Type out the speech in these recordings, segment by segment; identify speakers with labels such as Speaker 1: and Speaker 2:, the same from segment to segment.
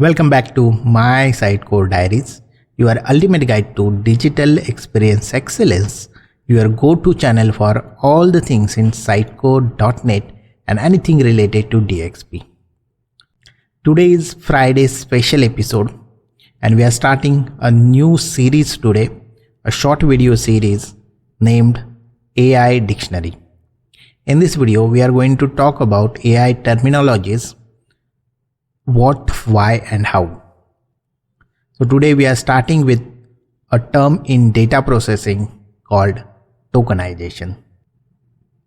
Speaker 1: Welcome back to My Sitecore Diaries, your ultimate guide to digital experience excellence, your go-to channel for all the things in Sitecore.net and anything related to DXP. Today is Friday's special episode and we are starting a new series today, a short video series named AI Dictionary. In this video, we are going to talk about AI terminologies, what, why and how. So today we are starting with a term in data processing called tokenization.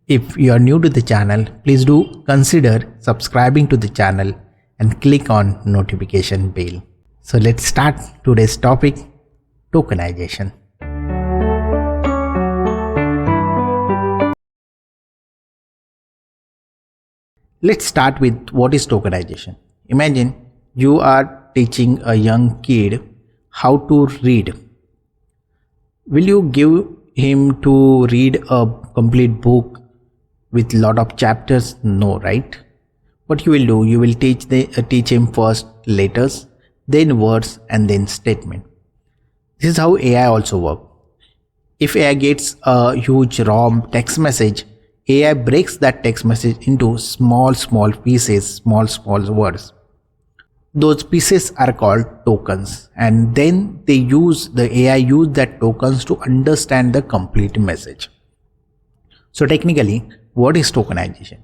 Speaker 1: If you are new to the channel, please do consider subscribing to the channel and click on notification bell. So let's start today's topic, tokenization. Let's start with what is tokenization. Imagine you are teaching a young kid how to read. Will you give him to read a complete book with lot of chapters? No, right? What you will do, you will teach him first letters, then words and then statement. This is how AI also works. If AI gets a huge raw text message, AI breaks that text message into small pieces, small words. Those pieces are called tokens, and then the AI use that tokens to understand the complete message. So technically, what is tokenization?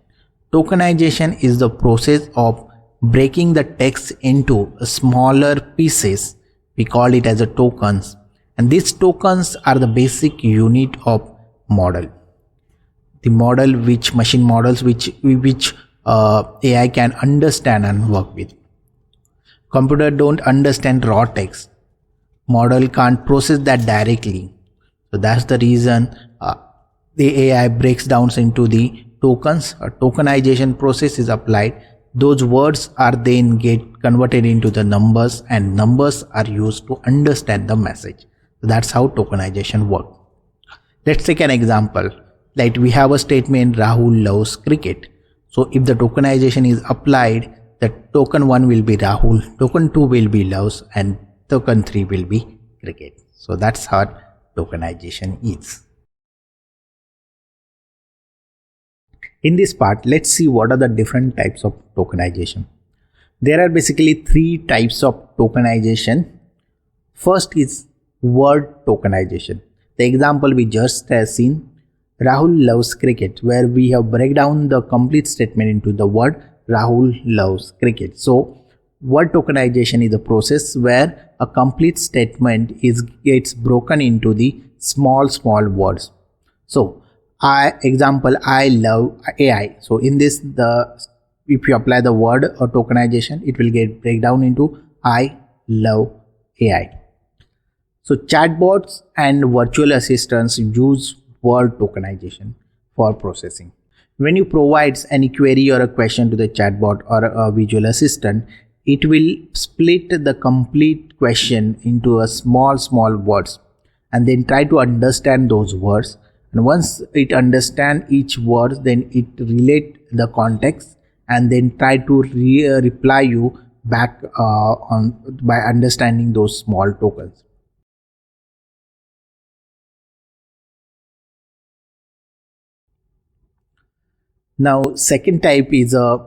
Speaker 1: Tokenization is the process of breaking the text into smaller pieces. We call it as a tokens, and these tokens are the basic unit of model. The model which machine models which AI can understand and work with. Computer don't understand raw text. Model can't process that directly. So that's the reason the AI breaks down into the tokens. A tokenization process is applied. Those words are then get converted into the numbers, and numbers are used to understand the message. So that's how tokenization works. Let's take an example. Like we have a statement, Rahul loves cricket. So if the tokenization is applied, the token 1 will be Rahul, token 2 will be loves, and token 3 will be cricket. So that's how tokenization is. In this part, let's see what are the different types of tokenization. There are basically 3 types of tokenization. First is word tokenization. The example we just have seen, Rahul loves cricket, where we have break down the complete statement into the word Rahul loves cricket. So word tokenization is a process where a complete statement gets broken into the small words. So I love AI. So in this, if you apply the word or tokenization, it will get break down into I love AI. So chatbots and virtual assistants use word tokenization for processing. When you provide any query or a question to the chatbot or a visual assistant, it will split the complete question into a small words and then try to understand those words. And once it understands each word, then it relate the context and then try to reply you back by understanding those small tokens. Now, second type is the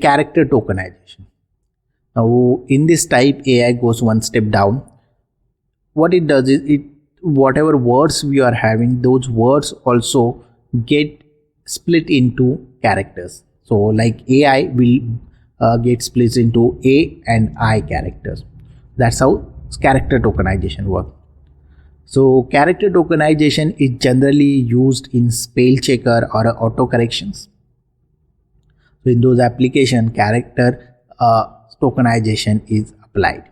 Speaker 1: character tokenization. Now, in this type, AI goes one step down. What it does is, whatever words we are having, those words also get split into characters. So, like AI will get split into A and I characters. That's how character tokenization works. So character tokenization is generally used in spell checker or auto corrections. So in those applications, character tokenization is applied.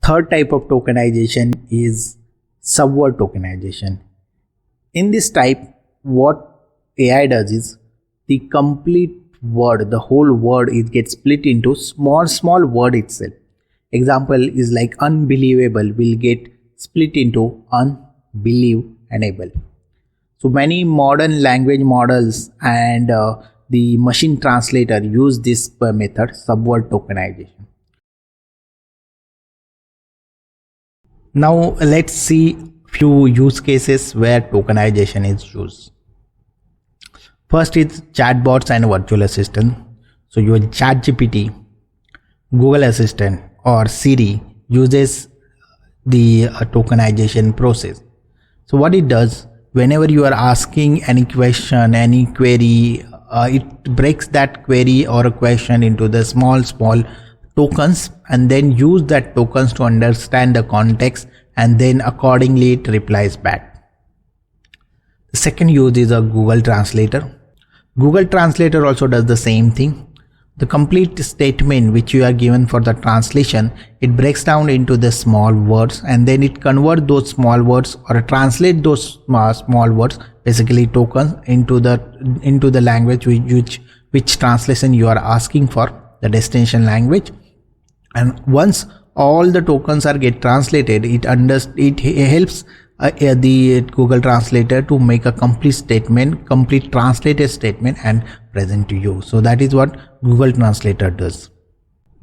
Speaker 1: Third type of tokenization is subword tokenization. In this type, what AI does is the complete word, the whole word, it gets split into small word itself. Example is like unbelievable will get split into unbelievable. So many modern language models and the machine translator use this method, subword tokenization. Now let's see few use cases where tokenization is used. First is chatbots and virtual assistant. So your ChatGPT, Google Assistant or Siri uses the tokenization process. So what it does, whenever you are asking any question, any query, it breaks that query or a question into the small tokens and then use that tokens to understand the context, and then accordingly it replies back. The second use is a Google Translator. Google Translator also does the same thing. The complete statement which you are given for the translation, it breaks down into the small words and then it converts those small words or translate those small words, basically tokens, into the language which translation you are asking for, the destination language. And once all the tokens are get translated, it helps the Google Translator to make a complete translated statement and present to you. So that is what Google Translator does.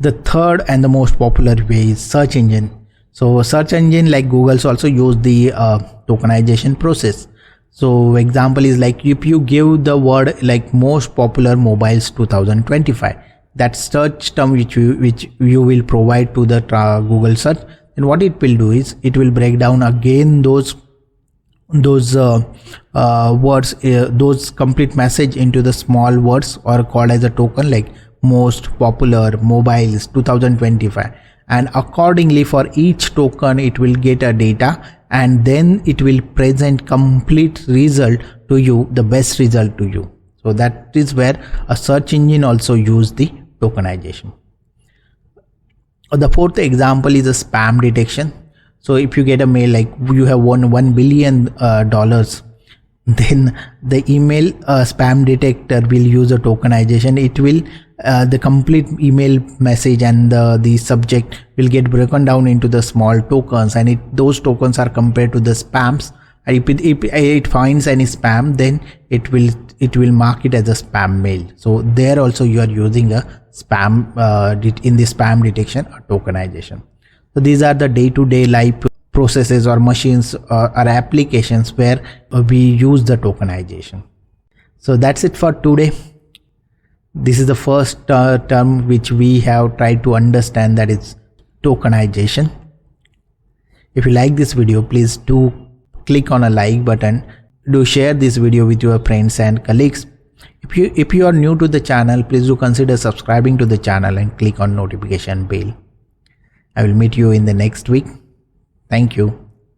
Speaker 1: The third and the most popular way is search engine. So search engine like Google's also use the tokenization process. So example is like if you give the word like most popular mobiles 2025, that search term which you will provide to the Google search, and what it will do is it will break down again those words, those complete message into the small words or called as a token, like most popular mobiles 2025, and accordingly for each token it will get a data and then it will present complete result to you, the best result to you. So that is where a search engine also use the tokenization. The fourth example is a spam detection. So if you get a mail like you have won $1 billion, then the email spam detector will use a tokenization. It will the complete email message and the subject will get broken down into the small tokens, and those tokens are compared to the spams. And if it finds any spam, then it will mark it as a spam mail. So there also you are using a spam in the spam detection or tokenization. So these are the day-to-day life processes or machines or applications where we use the tokenization. So that's it for today. This is the first term which we have tried to understand, that is tokenization. If you like this video, please do click on a like button. Do share this video with your friends and colleagues. If you are new to the channel, please do consider subscribing to the channel and click on notification bell. I will meet you in the next week. Thank you.